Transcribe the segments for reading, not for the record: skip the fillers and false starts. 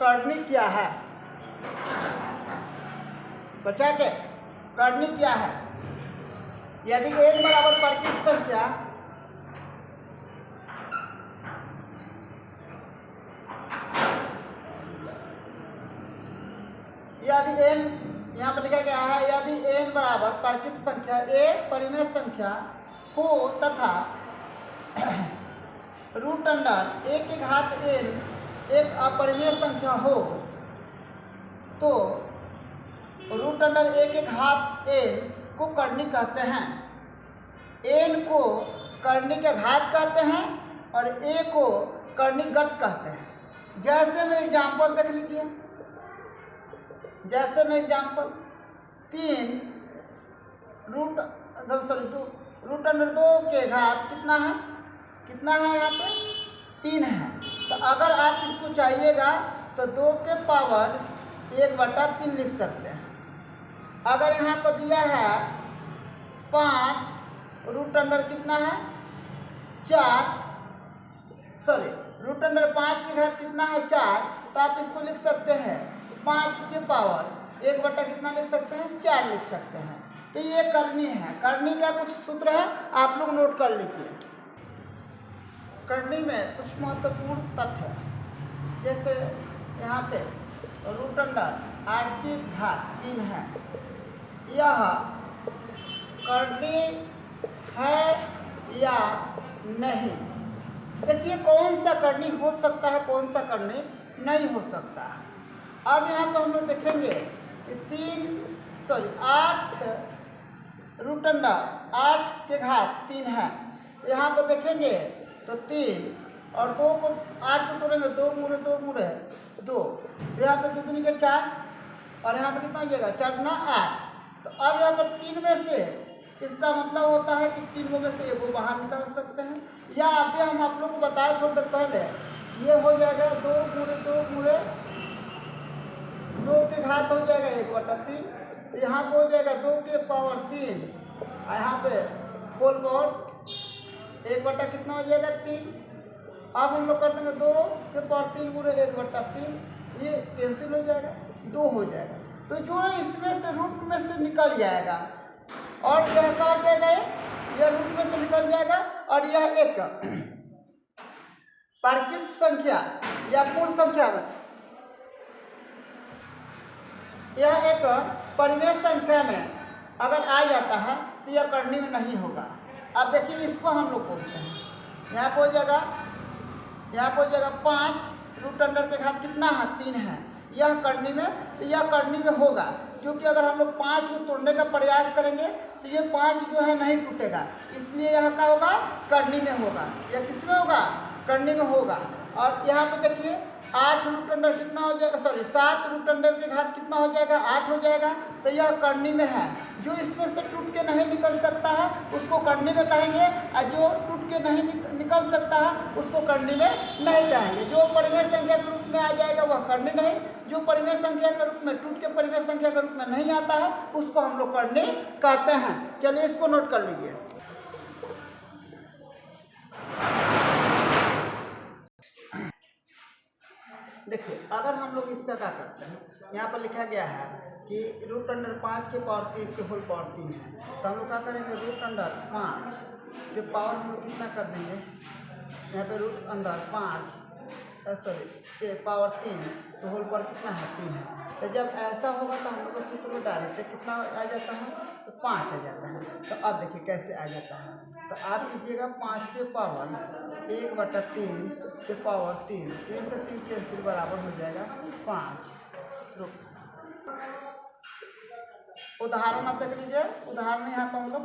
करनी क्या है? बचा के करनी क्या है? यदि n बराबर परिचित संख्या यदि n यहाँ पर लिखा गया है, यदि n बराबर परिचित संख्या a परिमेय संख्या हो तथा रूट अंडर a के घात n एक अपरिमेय संख्या हो तो रूट अंडर a के घात n को करनी कहते हैं। n को करनी के घात कहते हैं और a को करणीगत कहते हैं। जैसे में एग्जाम्पल देख लीजिए, जैसे में एग्जाम्पल 3 रूट अंडर 2 के घात कितना है, कितना है यहाँ पे 3 है। तो अगर आप इसको चाहिएगा तो 2 के पावर 1/3 लिख सकते हैं। अगर यहाँ पर दिया है 5 रूट अंडर कितना है 4 रूट अंडर 5 के घात कितना है 4, तो आप इसको लिख सकते हैं 5 के पावर 1/, कितना लिख सकते हैं 4 लिख सकते हैं। तो ये करनी है। करनी का कुछ सूत्र है, आप लोग नोट कर लीजिए। करनी में कुछ महत्वपूर्ण तथ्य है, जैसे यहाँ पे रूट अंडर 8 की घात 3 है, यह करनी है या नहीं। देखिए कौन सा करनी हो सकता है, कौन सा करनी नहीं हो सकता है। अब यहाँ पर हम लोग देखेंगे कि 8 रूट अंडर 8 के घात 3 है। यहाँ पर देखेंगे तो 3 और 2 को 8 को तोड़ेंगे 2 मुड़े 2 मुड़े 2, तो यहाँ पे 2 दूनी के 4 और यहाँ पे कितना हो जाएगा 4 गुना 8। तो अब यहाँ पर 3 में से इसका मतलब होता है कि 3 में से 1 बाहर निकाल सकते हैं। या अभी हम आप लोग को बताए थोड़ी देर पहले, ये हो जाएगा 2 मुड़े 2 मुड़े 2 के घात हो जाएगा 1/3, तो यहाँ पे हो जाएगा 2 के पावर 3 और यहाँ पे होल पावर 1/, कितना हो जाएगा 3। अब हम लोग कर देंगे 2 के पावर 3 गुणे 1/3, ये कैंसिल हो जाएगा 2 हो जाएगा। तो जो इसमें से रूट में से निकल जाएगा और यह क्या हो जाएगा, यह रूट में से निकल जाएगा और यह एक परिचित संख्या या पूर्ण संख्या में, यह एक परिमेय संख्या में अगर आ जाता है तो यह करनी में नहीं होगा। अब देखिए इसको हम लोग बोलते हैं, यहाँ पर हो जाएगा 5 रूट अंडर के घात कितना है 3 है, यह करनी में, तो यह करनी में होगा क्योंकि अगर हम लोग 5 को तोड़ने का प्रयास करेंगे तो ये 5 जो है नहीं टूटेगा, इसलिए यह क्या होगा करनी में होगा। यह किस में होगा, करनी में होगा। और यहाँ पे देखिए 8 रूट अंडर कितना हो जाएगा 7 रूट अंडर के घात कितना हो जाएगा 8 हो जाएगा, तो यह करनी में है। जो इसमें से टूट के नहीं निकल सकता है उसको करनी में कहेंगे, और जो टूट के नहीं निकल सकता है उसको करनी में नहीं कहेंगे। जो परिमेय संख्या के रूप में आ जाएगा वह करनी नहीं, जो परिमेय संख्या के रूप में टूट के परिमेय संख्या के रूप में नहीं आता है उसको हम लोग करनी कहते हैं। चलिए इसको नोट कर लीजिए। देखिए अगर हम लोग इसका क्या करते हैं, यहाँ पर लिखा गया है कि रूट अंडर 5 के पावर 3 के होल पावर 3 है, तो हम लोग क्या करेंगे रूट अंडर 5 के पावर हम लोग कितना कर देंगे, यहाँ पे रूट अंडर 5 के पावर 3 तो होल पावर कितना है 3 है। तो जब ऐसा होगा तो हम लोग का सूत्र में डायरेक्ट कितना आ जाता है, तो 5 आ जाता है। तो अब देखिए कैसे आ जाता है, तो आप लीजिएगा 5 के पावर 1/3 के पावर 3, 3 से 3 कैंसिल बराबर हो जाएगा 5। उदाहरण आप देख लीजिए, उदाहरण यहाँ पर हम लोग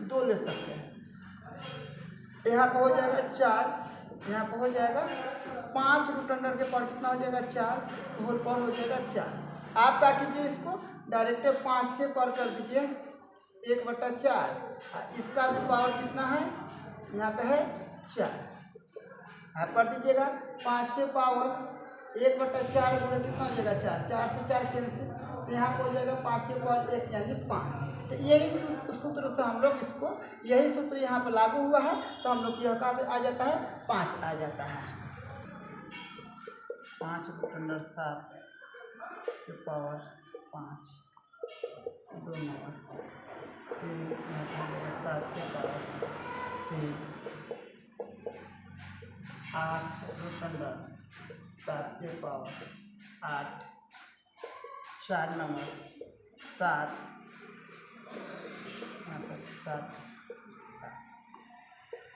2 ले सकते हैं। यहाँ पर हो जाएगा 4, यहाँ पर हो जाएगा 5 रूट अंडर के पावर कितना हो जाएगा 4, होल पावर हो जाएगा 4। आप क्या कीजिए इसको डायरेक्ट 5 के पावर कर दीजिए 1/4, इसका भी पावर कितना है यहाँ पे है 4। आप कर दीजिएगा 5 के पावर 1/4 गुणे कितना हो जाएगा 4, 4 से 4 कैंसिल, तो यहाँ पर हो जाएगा 5 के पावर 1 यानी 5। तो यही सूत्र से हम लोग इसको, यही सूत्र यहाँ पर लागू हुआ है, तो हम लोग यह आ जाता है 5 आ जाता है। 5 रूट अंडर 7 के पावर 5, 2 नंबर 3, यहाँ पर हो जाएगा 7 के पावर 3, 8 रूट अंडर 7 के पावर 8, 4 नंबर 7, यहाँ पर 7,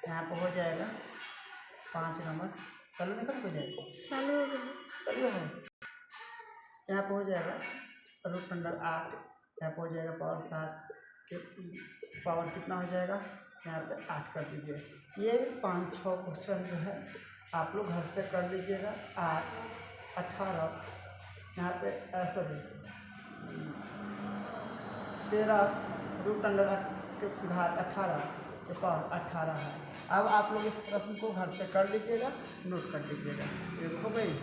यहाँ पर हो जाएगा 5 नंबर, चलो निकल हो जाएगा, चालू हो गया। चलिए है यहाँ पर हो जाएगा रूट अंडर 8, यहाँ पर हो जाएगा पावर 7 के पावर कितना हो जाएगा, यहाँ पे 8 कर दीजिए। ये 5-6 क्वेश्चन जो है आप लोग घर से कर लीजिएगा। 8, 18 यहाँ पे ऐसा भी 13 रूट अंडर 8 के घात 18 के पावर 18 है। अब आप लोग इस प्रश्न को घर से कर लीजिएगा, नोट कर लीजिएगा। ये हो गई।